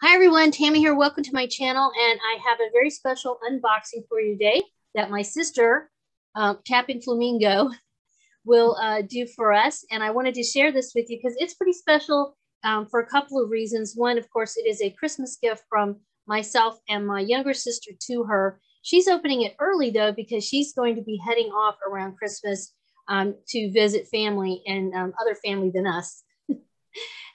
Hi everyone, Tammy here. Welcome to my channel, and I have a very special unboxing for you today that my sister, Tapping Flamingo, will do for us. And I wanted to share this with you because it's pretty special for a couple of reasons. One, of course, it is a Christmas gift from myself and my younger sister to her. She's opening it early though because she's going to be heading off around Christmas to visit family and other family than us.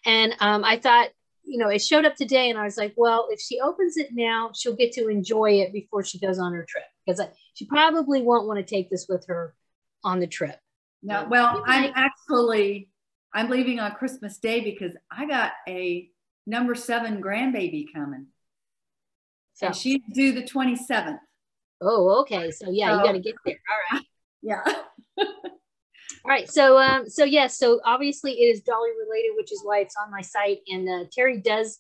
And I thought, you know, it showed up today and I was like, well, if she opens it now, she'll get to enjoy it before she goes on her trip, because she probably won't want to take this with her on the trip. No, well, I'm leaving on Christmas Day because I got a number 7 grandbaby coming. So she's due the 27th. Oh, okay. So yeah, you got to get there. All right. Yeah. All right, so obviously it is Dolly related, which is why it's on my site. And Terry does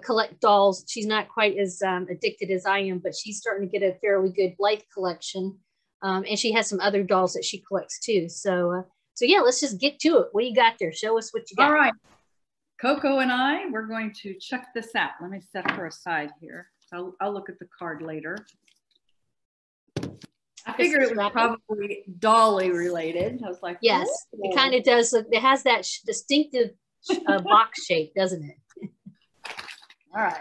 collect dolls. She's not quite as addicted as I am, but she's starting to get a fairly good Blythe collection. And she has some other dolls that she collects too. So yeah, let's just get to it. What do you got there? Show us what you got. All right, Coco and we're going to check this out. Let me set her aside here. I'll look at the card later. I figured it was probably Dolly related. I was like, yes, oh. It kind of does. It has that distinctive box shape, doesn't it? All right.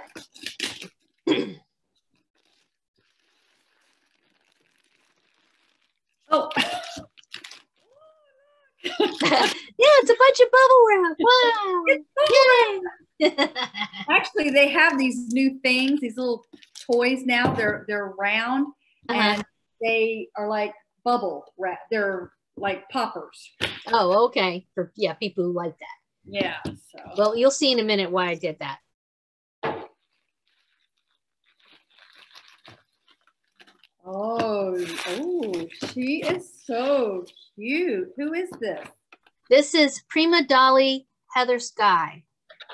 Oh. Yeah, it's a bunch of bubble wrap. Wow. Yay. Actually, they have these new things, these little toys now. They're round and they are like bubble wrap. They're like poppers. Oh, okay. For people who like that. Yeah. So. Well, you'll see in a minute why I did that. Oh, she is so cute. Who is this? This is Prima Dolly Heather Sky.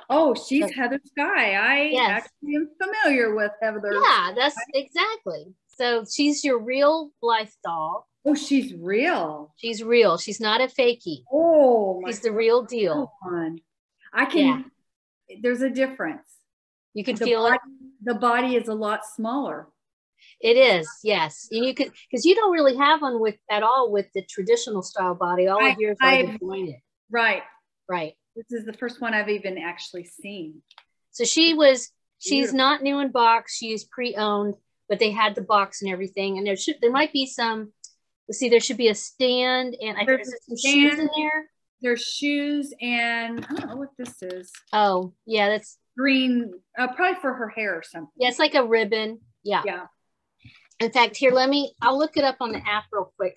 Oh, she's Heather Sky. I actually am familiar with Heather. Yeah, that's exactly. So she's your real Blythe doll. Oh, she's real. She's real. She's not a fakie. Oh, she's the real deal. I can. Yeah. There's a difference. You can feel it. The body is a lot smaller. It is, yes. And you could, because you don't really have one at all with the traditional style body. All of yours are jointed. Right. Right. This is the first one I've even actually seen. So she's not new in box. She is pre-owned, but they had the box and everything. And there might be some, let's see, there should be a stand and I think there's some shoes in there. There's shoes and I don't know what this is. Oh, yeah, that's green, probably for her hair or something. Yeah, it's like a ribbon. Yeah. Yeah. In fact, here, I'll look it up on the app real quick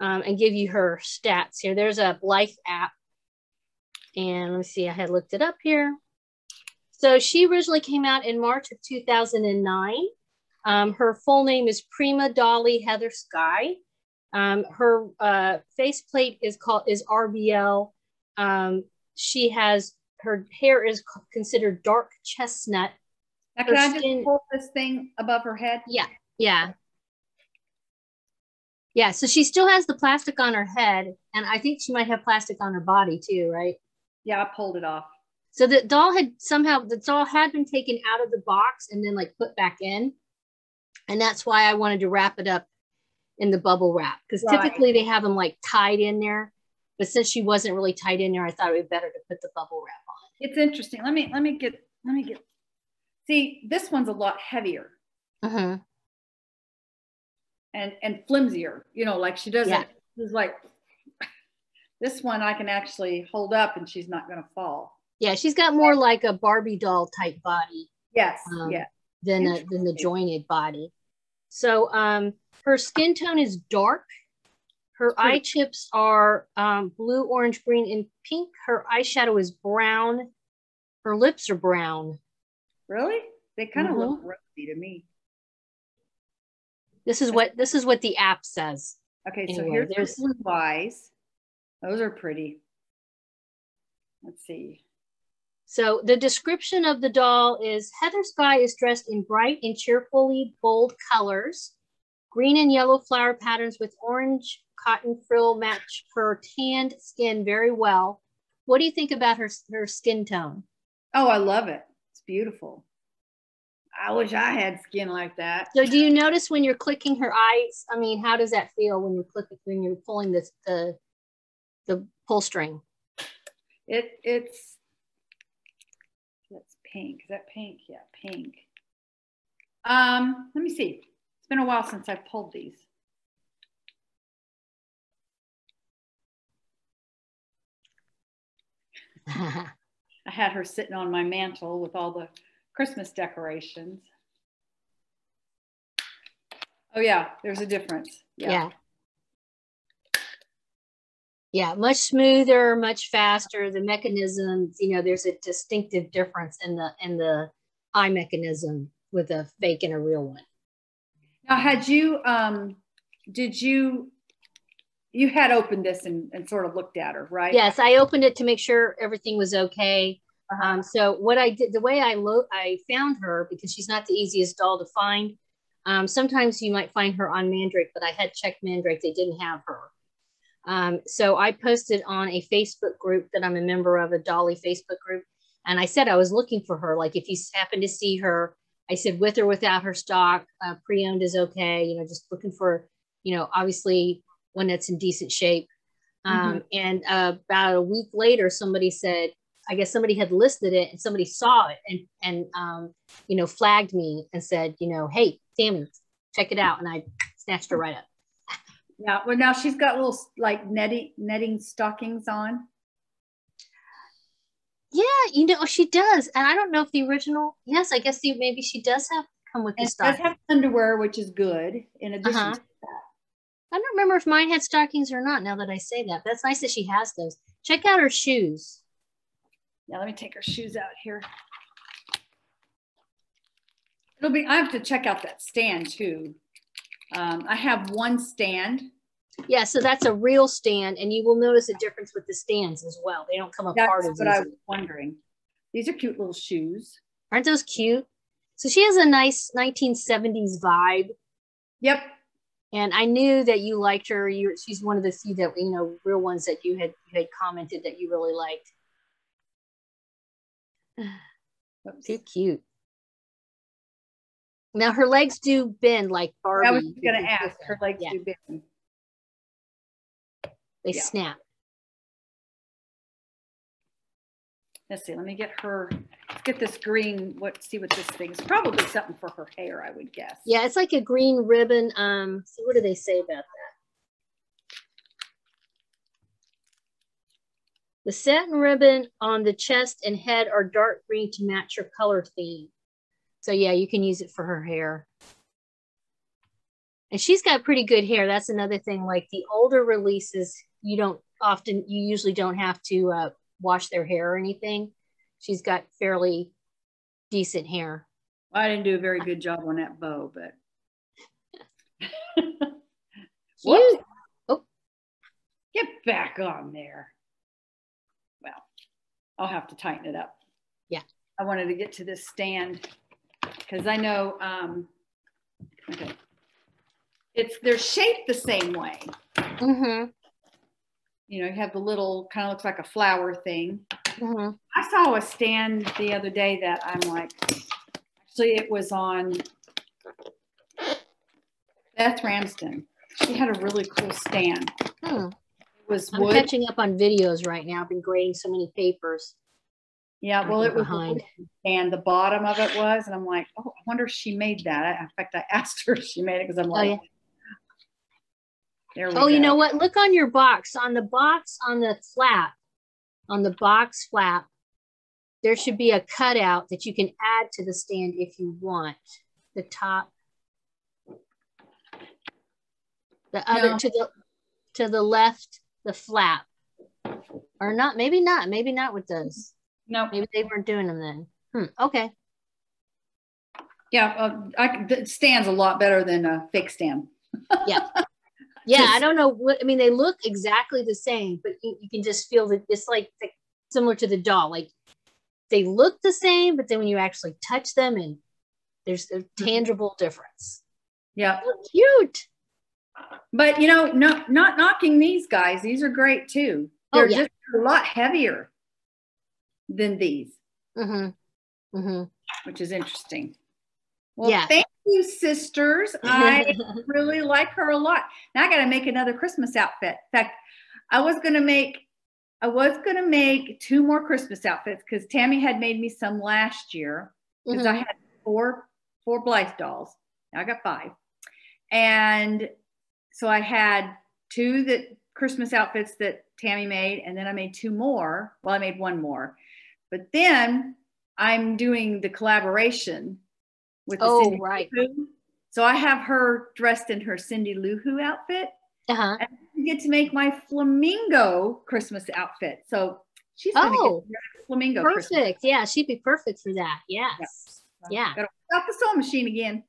and give you her stats here. There's a Blythe app. And let me see, I had looked it up here. So she originally came out in March of 2009. Her full name is Prima Dolly Heather Sky. Her faceplate is RBL. Her hair is considered dark chestnut. Now, can I just hold this thing above her head? Yeah. Yeah. Yeah. So she still has the plastic on her head, and I think she might have plastic on her body too, right? Yeah, I pulled it off. So the doll had been taken out of the box and then like put back in. And that's why I wanted to wrap it up in the bubble wrap, because typically they have them like tied in there. But since she wasn't really tied in there, I thought it would be better to put the bubble wrap on. It's interesting. Let me get. See, this one's a lot heavier. Uh-huh. And flimsier, you know, like she doesn't, it's like, this one I can actually hold up and she's not going to fall. Yeah, she's got more like a Barbie doll type body. Yes, than the jointed body. So her skin tone is dark. Her eye chips are blue, orange, green, and pink. Her eyeshadow is brown. Her lips are brown. Really? They kind of look rosy to me. This is what the app says. Okay, so anyway, here's the blue eyes. Those are pretty. Let's see. So the description of the doll is Heather Sky is dressed in bright and cheerfully bold colors. Green and yellow flower patterns with orange cotton frill match her tanned skin very well. What do you think about her skin tone? Oh, I love it. It's beautiful. I wish I had skin like that. So do you notice when you're clicking her eyes? I mean, how does that feel when you're clicking, when you're pulling this, the pull string? It's that's pink. Is that pink? Yeah, pink. Let me see. It's been a while since I pulled these. I had her sitting on my mantle with all the Christmas decorations. Oh yeah, there's a difference. Yeah. Yeah, much smoother, much faster. The mechanisms, you know, there's a distinctive difference in the eye mechanism with a fake and a real one. Now, had you did you had opened this and sort of looked at her, right? Yes, I opened it to make sure everything was okay. So what I did, the way I found her, because she's not the easiest doll to find. Sometimes you might find her on Mandrake, but I had checked Mandrake, they didn't have her. So I posted on a Facebook group that I'm a member of, a Dolly Facebook group. And I said I was looking for her. Like if you happen to see her, I said with or without her stock, pre-owned is okay. You know, just looking for, you know, obviously one that's in decent shape. And about a week later, somebody said, I guess somebody had listed it and somebody saw it and you know, flagged me and said, you know, hey, Tammy, check it out. And I snatched her right up. Yeah. Well, now she's got little like netting stockings on. Yeah, you know, she does. And I don't know if the original, yes, I guess maybe she does have come with the stockings. It does have underwear, which is good in addition to that. I don't remember if mine had stockings or not now that I say that. That's nice that she has those. Check out her shoes. Now let me take her shoes out here. I have to check out that stand too. I have one stand. Yeah, so that's a real stand, and you will notice a difference with the stands as well. They don't come apart. That's what I was wondering. These are cute little shoes. Aren't those cute? So she has a nice 1970s vibe. Yep. And I knew that you liked her. She's one of the few that, you know, real ones that you had commented that you really liked. Too cute. Now her legs do bend like Barbie. I was going to ask. Her legs do bend. They snap. Let's see. Let me get her. Let's get this green. See what this thing is. Probably something for her hair, I would guess. Yeah, it's like a green ribbon. So what do they say about that? The satin ribbon on the chest and head are dark green to match your color theme. So yeah, you can use it for her hair. And she's got pretty good hair. That's another thing. Like the older releases, you usually don't have to wash their hair or anything. She's got fairly decent hair. I didn't do a very good job on that bow, but. Cute. Oh. Get back on there. Well, I'll have to tighten it up. Yeah. I wanted to get to this stand because I know, okay. They're shaped the same way. Mm-hmm. You know, you have the little, kind of looks like a flower thing. Mm-hmm. I saw a stand the other day that I'm like, actually it was on Beth Ramsden. She had a really cool stand. It was wood. I'm catching up on videos right now. I've been grading so many papers. Yeah, well, it was behind. And the bottom of it was, and I'm like, oh, I wonder if she made that. In fact, I asked her if she made it because I'm like, there we go. You know what? Look on your box. On the box, on the flap, on the box flap, there should be a cutout that you can add to the stand if you want. The top, the other to the left, the flap, or not? Maybe not with those. No, maybe they weren't doing them then. Okay. Yeah, the stand's a lot better than a fake stand. Yeah. Yeah, I don't know what, I mean, they look exactly the same, but you can just feel that it's like similar to the doll. Like they look the same, but then when you actually touch them and there's a tangible difference. Yeah. They're cute. But you know, not knocking these guys. These are great too. They're just a lot heavier than these. Mm-hmm. which is interesting. Well, yeah. Thank you, sisters. I really like her a lot. Now I got to make another Christmas outfit. In fact, I was going to make 2 more Christmas outfits because Tammy had made me some last year because I had four Blythe dolls. Now I got 5. And so I had 2 Christmas outfits that Tammy made, and then I made 2 more. Well, I made 1 more. But then I'm doing the collaboration with the Cindy Lou Who. So I have her dressed in her Cindy Lou Who outfit. And I get to make my flamingo Christmas outfit. So she's going to get flamingo perfect. Christmas. Yeah, she'd be perfect for that. Yes. Yeah. Gotta stop the sewing machine again.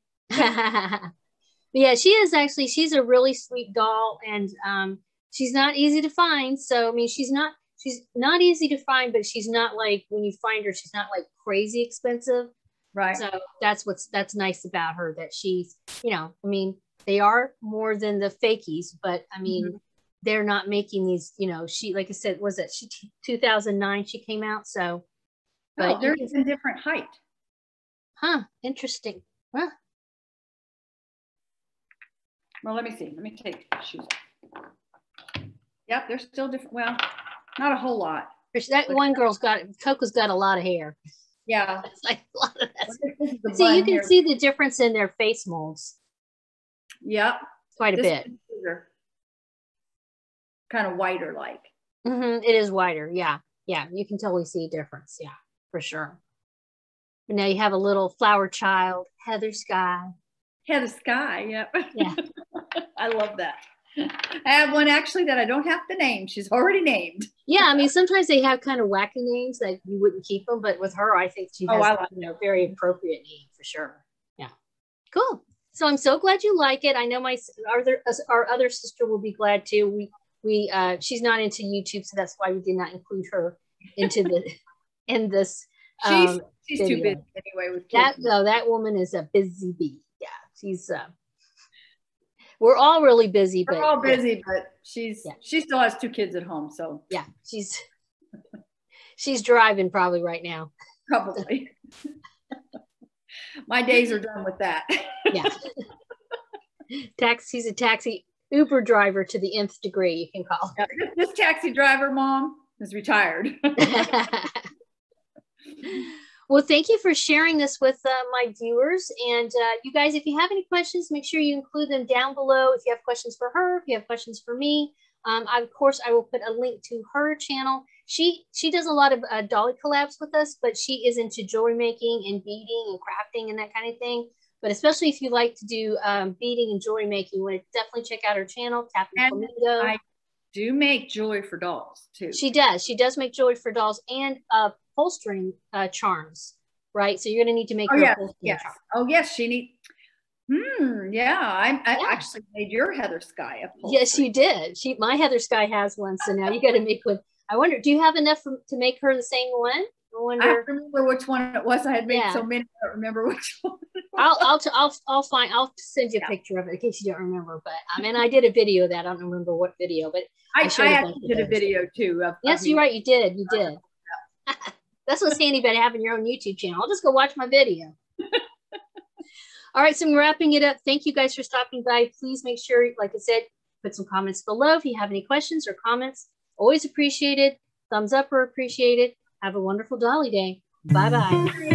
Yeah, she's a really sweet doll, and she's not easy to find. So I mean, she's not easy to find, but she's not like, when you find her, she's not like crazy expensive. Right. So that's nice about her, that she's, I mean, they are more than the fakies, but I mean, they're not making these, she, like I said, was it 2009 she came out? So, but they're in different height. Huh. Interesting. Huh. Well, let me see. Let me take shoes off. Yep, they're still different. Well, not a whole lot. That one girl's Coco's got a lot of hair. Yeah. It's like a lot of that. See, you can see the difference in their face molds. Yep. Quite a bit. Kind of whiter like. It is whiter. Yeah. Yeah. You can totally see a difference. Yeah, for sure. But now you have a little flower child, Heather Sky. Heather Sky. Yep. Yeah. I love that. I have one actually that I don't have to name. She's already named. Yeah, I mean, sometimes they have kind of wacky names that you wouldn't keep them, but with her, I think she has a very appropriate name for sure. Yeah, cool. So I'm so glad you like it. I know our other sister will be glad too. She's not into YouTube, so that's why we did not include her into in this. She's too busy anyway with kids. That woman is a busy bee. Yeah, she's. We're all really busy. We're all busy, but she still has 2 kids at home. So yeah, she's driving probably right now. Probably. My days are done with that. Yeah. He's a taxi Uber driver to the nth degree, you can call it. Yeah, this taxi driver, Mom, is retired. Well, thank you for sharing this with my viewers. And you guys, if you have any questions, make sure you include them down below. If you have questions for her, if you have questions for me, of course, I will put a link to her channel. She does a lot of dolly collabs with us, but she is into jewelry making and beading and crafting and that kind of thing. But especially if you like to do beading and jewelry making, you want to definitely check out her channel, Tapping Flamingo. I do make jewelry for dolls too. She does. She does make jewelry for dolls and upholstering charms, right? So you're going to need to make her upholstering charms. Oh yes, she needs. Yeah, I actually made your Heather Sky upholstery. Yes, you did. My Heather Sky has one, so now you got to make one. I wonder, do you have enough to make her the same one? I remember which one it was. I had made so many. I don't remember which one. I'll send you a picture of it in case you don't remember. But I mean, I did a video of that. I don't remember what video, but I actually did a video too. Yes, you're right. You did. You did. That's what's handy about having your own YouTube channel. I'll just go watch my video. All right, so I'm wrapping it up. Thank you guys for stopping by. Please make sure, like I said, put some comments below if you have any questions or comments. Always appreciated. Thumbs up are appreciated. Have a wonderful Dolly Day. Bye-bye.